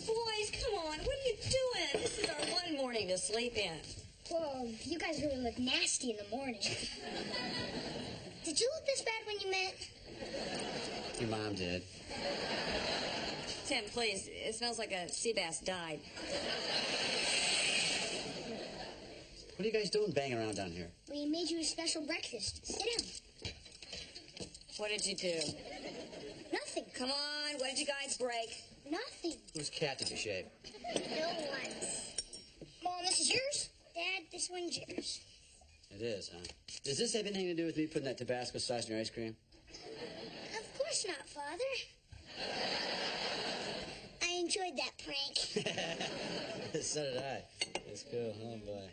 boys, come on. What are you doing? This is our one morning to sleep in. Whoa, you guys really look nasty in the morning. Did you look this bad when you met? Your mom did. Tim, please. It smells like a sea bass died. What are you guys doing banging around down here? We made you a special breakfast. Sit down. What did you do? Nothing. Come on, what did you guys break? Nothing. Whose cat did you shave? No one's. Mom, this is yours. Dad, this one's yours. It is, huh? Does this have anything to do with me putting that Tabasco sauce in your ice cream? Of course not, Father. I enjoyed that prank. So did I. That's cool. Oh, boy.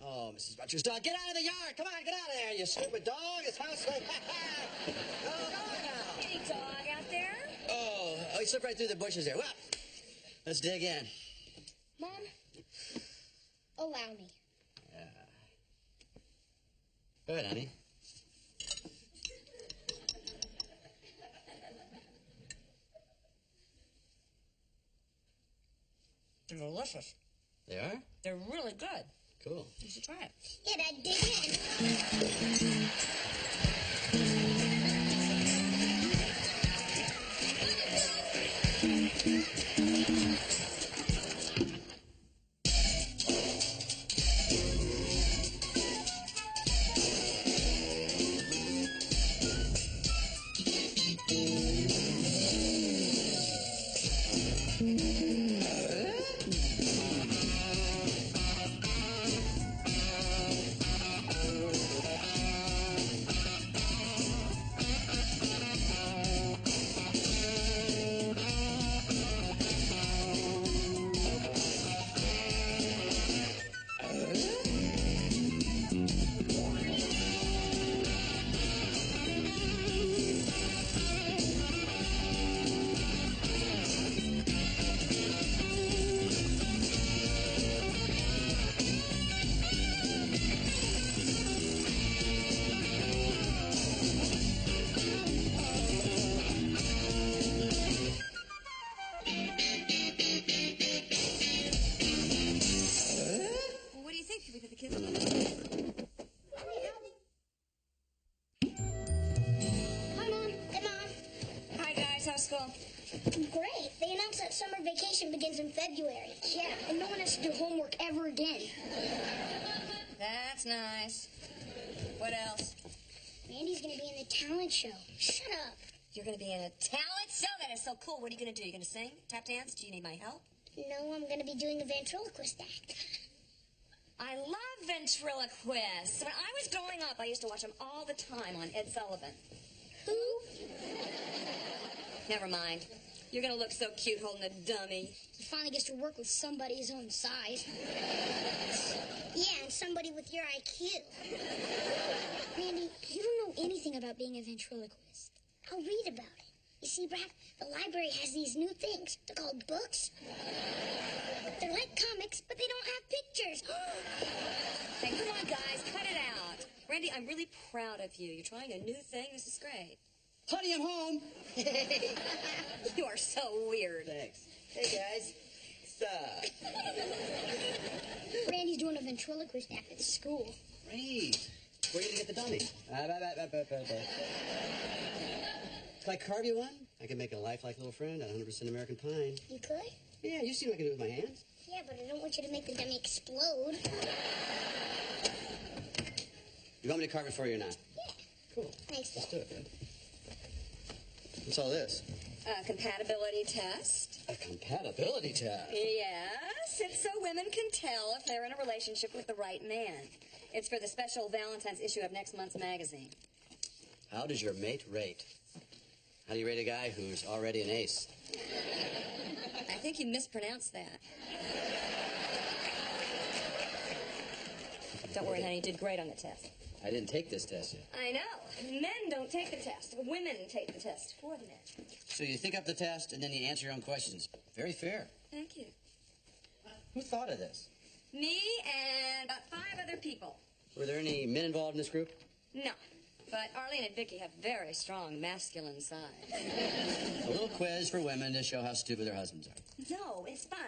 Oh, Mrs. Butcher's dog, get out of the yard! Come on, get out of there, you stupid dog! It's house like... Oh, go now! Any dog out there? Oh, he slipped right through the bushes there. Well, let's dig in. Mom, allow me. Go ahead, honey. They're delicious. They are? They're really good. Cool. You should try it. Yeah, Dad, dig in. Great. They announced that summer vacation begins in February. Yeah, and no one has to do homework ever again. That's nice. What else? Randy's going to be in the talent show. Shut up. You're going to be in a talent show? That is so cool. What are you going to do? You going to sing? Tap dance? Do you need my help? No, I'm going to be doing a ventriloquist act. I love ventriloquists. When I was growing up, I used to watch them all the time on Ed Sullivan. Who? Never mind. You're going to look so cute holding a dummy. He finally gets to work with somebody his own size. Yeah, and somebody with your IQ. Randy, you don't know anything about being a ventriloquist. I'll read about it. You see, Brad, the library has these new things. They're called books. They're like comics, but they don't have pictures. Hey, come on, guys, cut it out. Randy, I'm really proud of you. You're trying a new thing. This is great. Honey, I'm home. You are so weird. Thanks. Hey, guys. Stop. Randy's doing a ventriloquist act at school. Great. Where are you going to get the dummy? Can I carve you one? I can make a lifelike little friend out of 100% American pine. You could? Yeah, you see what I can do with my hands. Yeah, but I don't want you to make the dummy explode. You want me to carve it for you or not? Yeah. Cool. Thanks, Let's Dad. do it, man. What's all this? A compatibility test. A compatibility test? Yes, it's so women can tell if they're in a relationship with the right man. It's for the special Valentine's issue of next month's magazine. How does your mate rate? How do you rate a guy who's already an ace? I think you mispronounced that. Don't worry, honey, you did great on the test. I didn't take this test yet. I know. Men don't take the test. Women take the test for the men. So you think up the test, and then you answer your own questions. Very fair. Thank you. Who thought of this? Me and about 5 other people. Were there any men involved in this group? No. But Arlene and Vicky have very strong masculine sides. A little quiz for women to show how stupid their husbands are. No, it's fun.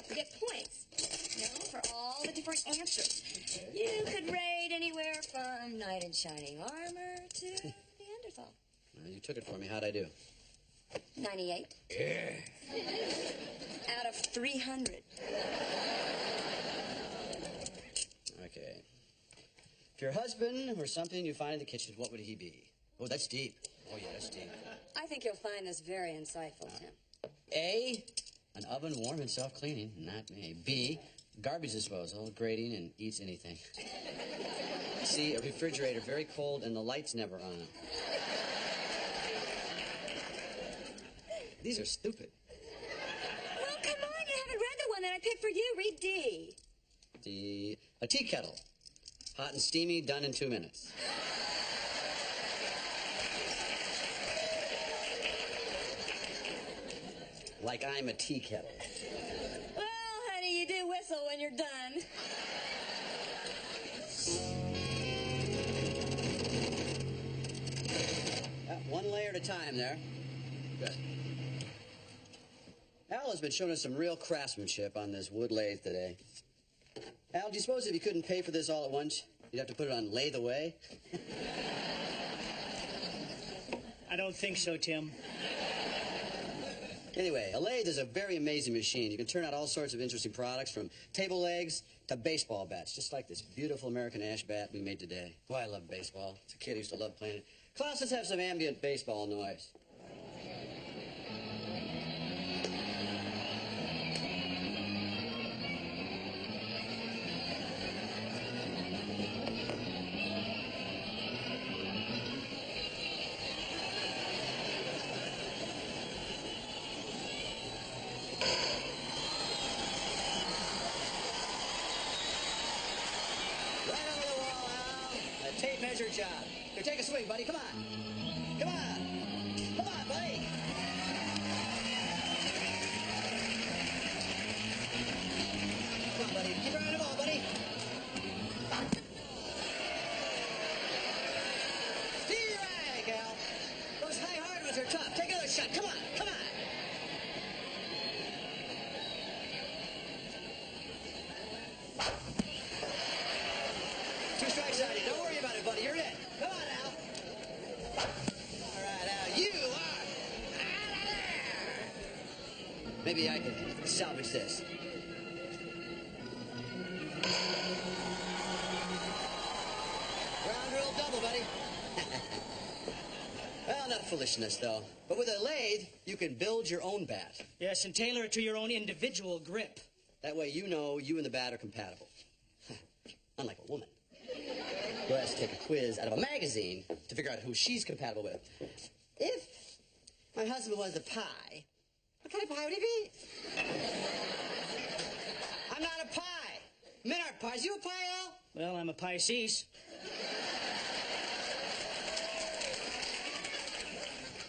You get points, for all the different answers. You could rate anywhere from knight in shining armor to Neanderthal. Well, you took it for me. How'd I do? 98. Yeah. Out of 300. Okay. If your husband or something you find in the kitchen, what would he be? Oh, that's deep. Oh, yeah, that's deep. I think you'll find this very insightful, Tim. A, an oven warm and self-cleaning. Not me. B, garbage disposal, grating and eats anything. C, a refrigerator, very cold and the light's never on. These are stupid. Well, come on, you haven't read the one that I picked for you. Read D. D, a tea kettle. Hot and steamy, done in 2 minutes. Like I'm a tea kettle. Well, honey, you do whistle when you're done. One layer at a time there. Good. Al has been showing us some real craftsmanship on this wood lathe today. Al, do you suppose if you couldn't pay for this all at once, you'd have to put it on lathe away? I don't think so, Tim. Anyway, a lathe is a very amazing machine. You can turn out all sorts of interesting products, from table legs to baseball bats, just like this beautiful American ash bat we made today. Boy, I love baseball. As a kid, I used to love playing it. Klaus, let's have some ambient baseball noise. Measure job. Here, take a swing, buddy. Come on. Come on. Come on, buddy. Come on, buddy. Keep running the ball, buddy. Steal your eye, Gal. Those high hard ones are tough. Take another shot. Come on. Come on. Two strikes out of you. Don't worry about it, buddy. You're in. Come on, Al. All right, Al. You are out of there. Maybe I can salvage this. Ground rule double, buddy. Well, not foolishness, though. But with a lathe, you can build your own bat. Yes, and tailor it to your own individual grip. That way you know you and the bat are compatible. Unlike a woman who has to take a quiz out of a magazine to figure out who she's compatible with. If my husband was a pie, what kind of pie would he be? I'm not a pie. Men aren't pies. You a pie, Al? Well, I'm a Pisces.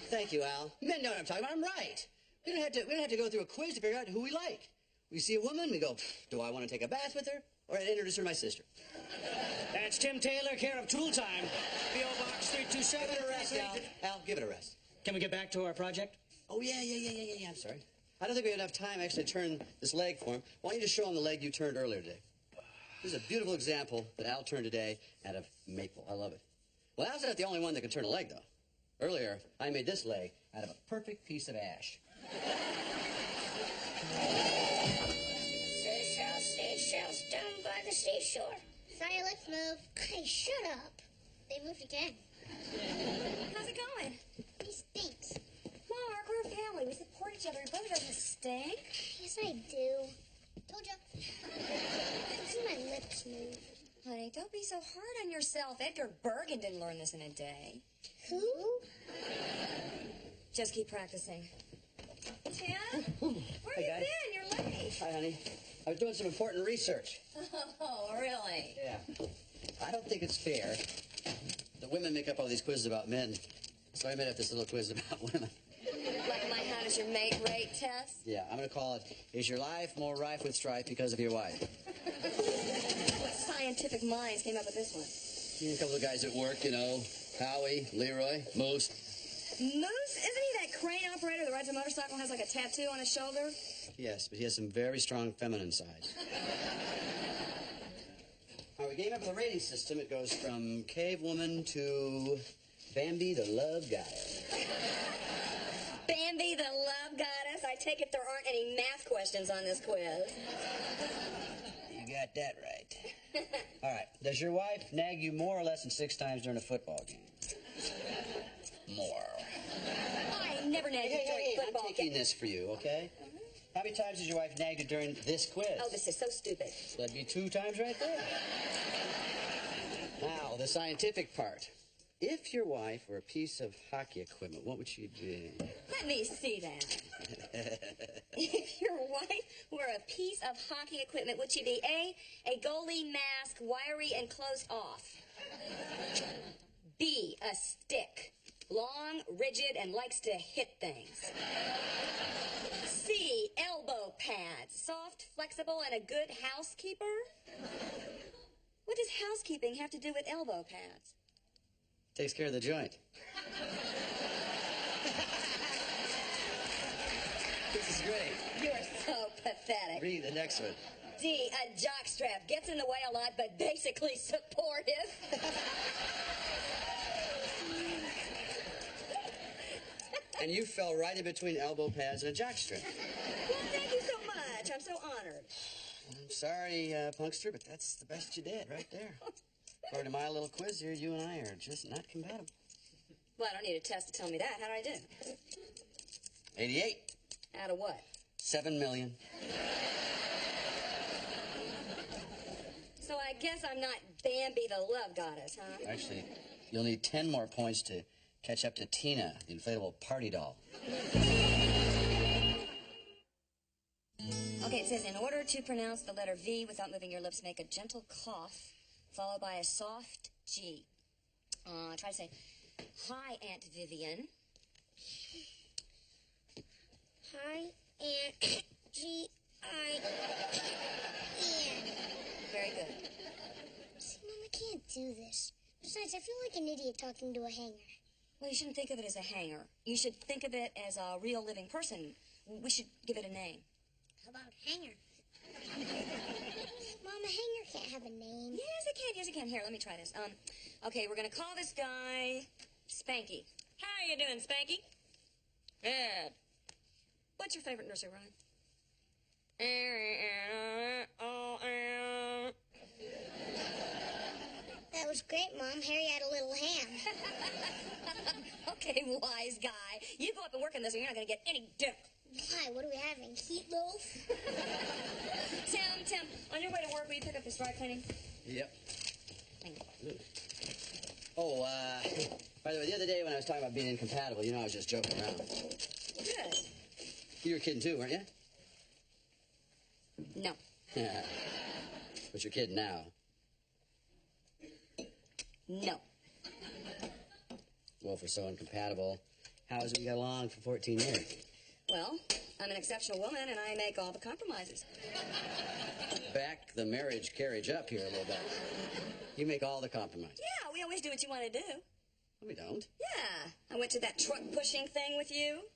Thank you, Al. Men know what I'm talking about. I'm right. We don't have to go through a quiz to figure out who we like. We see a woman, we go, do I want to take a bath with her? Or I'd introduce her to my sister. That's Tim Taylor, care of Tool Time. P.O. Box 327. Give it a rest, Al. Al, give it a rest. Can we get back to our project? Oh, yeah. I'm sorry. I don't think we have enough time actually to turn this leg for him. Why don't you just show him the leg you turned earlier today? This is a beautiful example that Al turned today out of maple. I love it. Well, Al's not the only one that can turn a leg, though. Earlier, I made this leg out of a perfect piece of ash. Seashells down by the seashore. Sorry, let's move. Hey, shut up. They moved again. How's it going? He stinks. Mark, we're a family. We support each other. Your brother doesn't stink. Yes, I do. Told ya. I can see my lips move. Honey, don't be so hard on yourself. Edgar Bergen didn't learn this in a day. Who? Just keep practicing. Tim? Where Hey, you guys. been? You're late. Hi, honey. I was doing some important research. Oh, really? Yeah. I don't think it's fair that women make up all these quizzes about men. So I made up this little quiz about women. Like my how does your mate rate test? Yeah, I'm going to call it, is your life more rife with strife because of your wife? What scientific minds came up with this one? A couple of guys at work, Howie, Leroy, Moose. Moose? Isn't he that crane operator that rides a motorcycle and has like a tattoo on his shoulder? Yes, but he has some very strong feminine sides. All right, we gave up the rating system. It goes from Cave Woman to Bambi the Love Goddess. Bambi the Love Goddess? I take it there aren't any math questions on this quiz. You got that right. All right, does your wife nag you more or less than 6 times during a football game? More. I never nagged you during football. I'm taking this for you, okay? How many times has your wife nagged you during this quiz? Oh, this is so stupid. That'd be 2 times right there. Now, the scientific part. If your wife were a piece of hockey equipment, what would she be? Let me see that. If your wife were a piece of hockey equipment, would she be A, a goalie mask, wiry and closed off? B, a stick, long, rigid, and likes to hit things? C, elbow pads, soft, flexible, and a good housekeeper? What does housekeeping have to do with elbow pads? Takes care of the joint. This is great. You're so pathetic. Read the next one. D, a jockstrap. Gets in the way a lot, but basically supportive. And you fell right in between elbow pads and a jockstrap. Well, thank you so much. I'm so honored. I'm sorry, Punkster, but that's the best you did right there. According to my little quiz here, you and I are just not compatible. Well, I don't need a test to tell me that. How do I do? 88. Out of what? 7 million. So I guess I'm not Bambi the Love Goddess, huh? Actually, you'll need 10 more points to catch up to Tina, the inflatable party doll. Okay, it says, in order to pronounce the letter V without moving your lips, make a gentle cough, followed by a soft G. Try to say, hi, Aunt Vivian. Hi, Aunt G-I-N. Very good. See, Mom, I can't do this. Besides, I feel like an idiot talking to a hanger. Well, you shouldn't think of it as a hanger. You should think of it as a real living person. We should give it a name. How about hanger? Mom, a hanger can't have a name. Yes, it can. Yes, it can. Here, let me try this. Okay, we're going to call this guy Spanky. How you doing, Spanky? Good. What's your favorite nursery rhyme? That was great, Mom. Harry had a little ham. Okay, wise guy. You go up and work in this and you're not going to get any dip. Why? What are we having? Heat loaf? Tim, on your way to work, will you pick up this dry cleaning? Yep. Thank you. Oh, by the way, the other day when I was talking about being incompatible, you know I was just joking around. Good. You were kidding too, weren't you? No. But you're kidding now. No. Well, if we're so incompatible, how is it we got along for 14 years? Well, I'm an exceptional woman, and I make all the compromises. Back the marriage carriage up here a little bit. You make all the compromises. Yeah, we always do what you want to do. No, we don't. Yeah. I went to that truck pushing thing with you.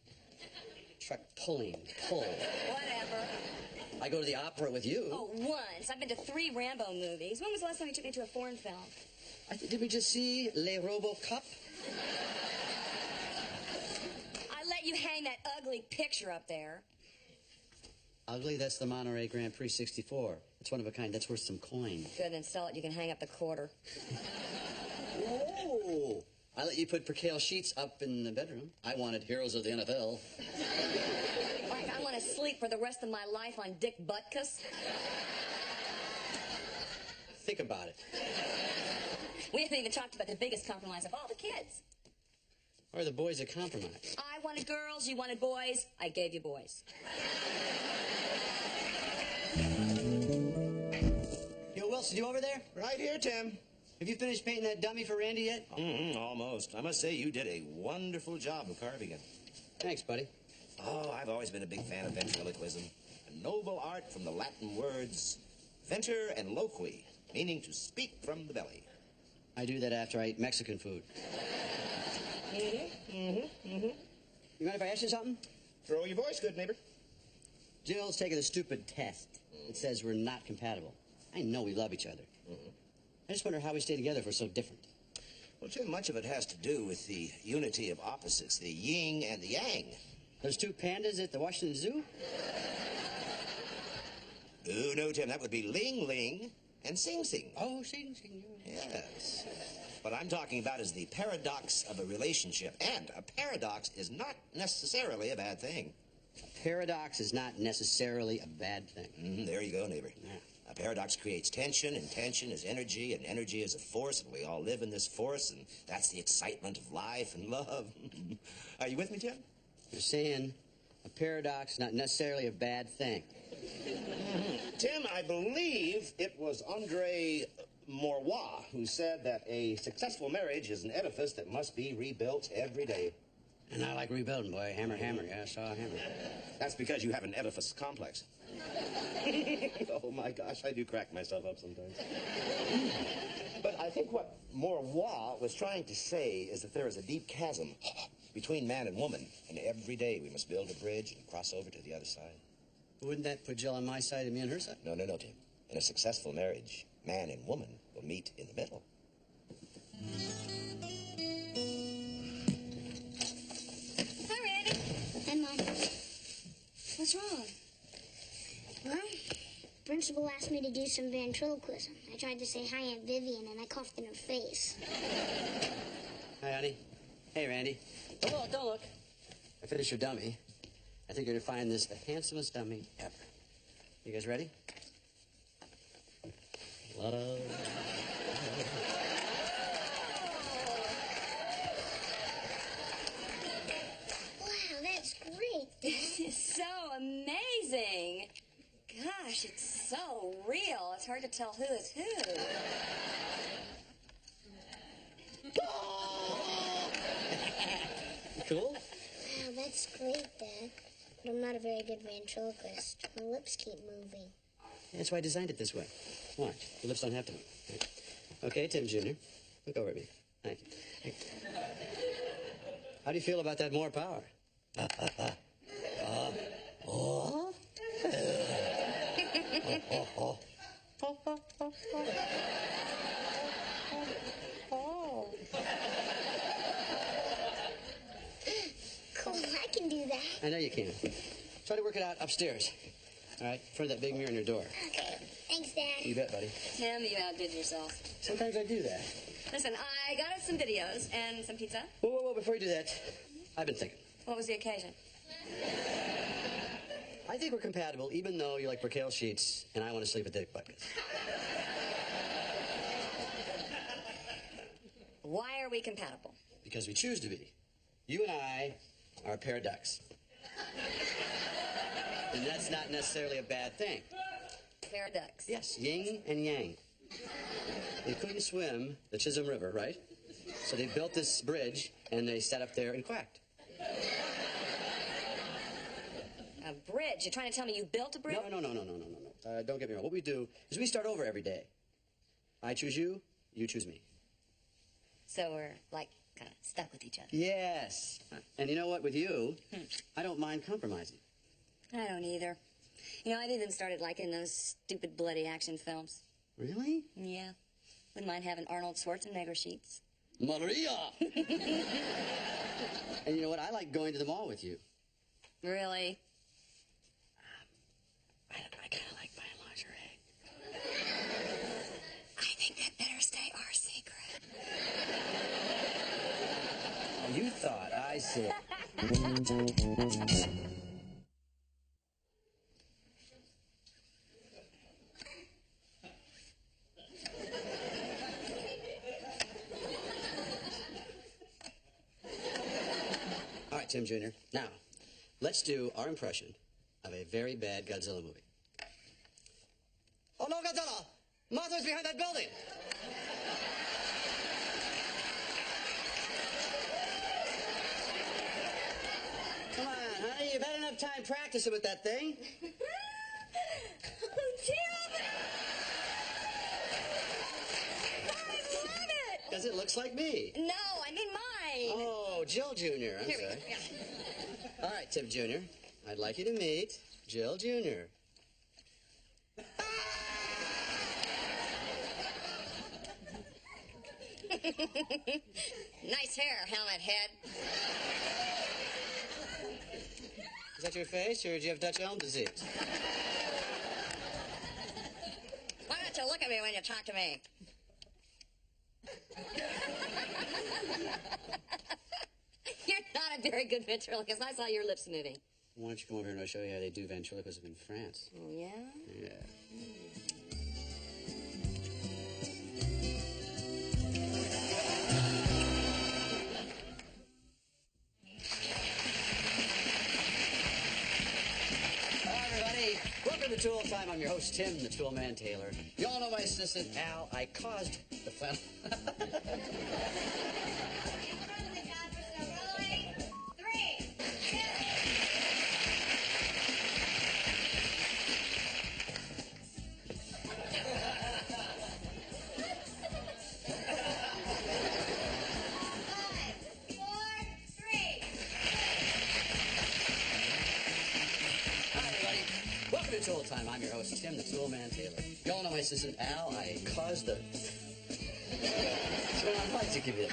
Truck pull. Whatever. I go to the opera with you. Oh, once. I've been to 3 Rambo movies. When was the last time you took me to a foreign film? Did we just see Les Robocup? I let you hang that ugly picture up there. Ugly? That's the Monterey Grand Prix 64. It's one of a kind. That's worth some coin. Good, then sell it. You can hang up the quarter. Whoa! I let you put percale sheets up in the bedroom. I wanted Heroes of the NFL. Like I want to sleep for the rest of my life on Dick Butkus. Think about it. We haven't even talked about the biggest compromise of all, the kids. Or the boys that compromise. I wanted girls, you wanted boys. I gave you boys. Yo, Wilson, you over there? Right here, Tim. Have you finished painting that dummy for Randy yet? Almost. I must say, you did a wonderful job of carving it. Thanks, buddy. Oh, I've always been a big fan of ventriloquism. A noble art from the Latin words ventre and loqui, meaning to speak from the belly. I do that after I eat Mexican food. You mind if I ask you something? Throw your voice, good neighbor. Jill's taking a stupid test. It says we're not compatible. I know we love each other. I just wonder how we stay together if we're so different. Well, Tim, much of it has to do with the unity of opposites, the yin and the yang. Those two pandas at the Washington Zoo? Oh, no, Tim, that would be Ling Ling and Sing Sing. Oh, Sing Sing. Yes. What I'm talking about is the paradox of a relationship, and a paradox is not necessarily a bad thing. A paradox is not necessarily a bad thing. There you go, neighbor. Yeah. A paradox creates tension, and tension is energy, and energy is a force, and we all live in this force, and that's the excitement of life and love. Are you with me, Tim? You're saying a paradox is not necessarily a bad thing. Tim, I believe it was Andre Maurois who said that a successful marriage is an edifice that must be rebuilt every day. And I like rebuilding, boy. Hammer, hammer. Yeah, I saw a hammer. That's because you have an edifice complex. Oh, my gosh, I do crack myself up sometimes. But I think what Maurois was trying to say is that there is a deep chasm between man and woman, and every day we must build a bridge and cross over to the other side. Wouldn't that put Jill on my side and me on her side? No, Tim. In a successful marriage, man and woman will meet in the middle. Hi, Randy. Hi, Mom. What's wrong? Well, principal asked me to do some ventriloquism. I tried to say hi, Aunt Vivian, and I coughed in her face. Hi, honey. Hey, Randy. Don't look. I finished your dummy. I think you're going to find this the handsomest dummy ever. You guys ready? Wow, that's great. This is so amazing. Gosh, it's so real. It's hard to tell who is who. Cool? Wow, that's great, Dad. But I'm not a very good ventriloquist. My lips keep moving. That's why I designed it this way. Watch. Your lips don't have to move. Okay, Tim Jr., look over at me. Thank you. How do you feel about that more power? Cool, I can do that. I know you can. Try to work it out upstairs. All right, in front of that big mirror in your door. Okay, thanks, Dad. You bet, buddy. Tim, you outdid yourself. Sometimes I do that. Listen, I got us some videos and some pizza. Whoa, before you do that, I've been thinking. What was the occasion? I think we're compatible, even though you like percale sheets and I want to sleep with dick buckets. Why are we compatible? Because we choose to be. You and I are a pair of ducks. And that's not necessarily a bad thing. Pair of ducks. Yes, yin and yang. They couldn't swim the Chisholm River, right? So they built this bridge, and they sat up there and quacked. A bridge? You're trying to tell me you built a bridge? No. Don't get me wrong. What we do is we start over every day. I choose you, you choose me. So we're, like, kind of stuck with each other. Yes. And you know what? With you, I don't mind compromising. I don't either. You know, I've even started liking those stupid bloody action films. Really? Yeah. Wouldn't mind having Arnold Schwarzenegger sheets. Maria! And you know what? I like going to the mall with you. Really? I kind of like buying lingerie. I think that better stay our secret. You thought I said... All right, Tim Jr. Now, let's do our impression of a very bad Godzilla movie. Oh, no, Godzilla! Mothra's behind that building! Come on, honey, you've had enough time practicing with that thing. Oh, Tim! I love it! it looks like me. No, I mean mine. Oh, Jill Jr. I'm Here we go. sorry. Yeah. All right, Tim Jr., I'd like you to meet Jill Jr. Nice hair, helmet head. Is that your face, or do you have Dutch elm disease? Why don't you look at me when you talk to me? You're not a very good ventriloquist. I saw your lips moving. Why don't you come over here and I'll show you how they do ventriloquism in France? Oh, yeah? Yeah. Welcome to Tool Time. I'm your host, Tim, the Tool Man Taylor. You all know my assistant, Al. I caused the fun. Welcome to Tool Time. I'm your host, Tim, the Tool Man Taylor. You all know my assistant, Al. I caused the... So I'd like to give you...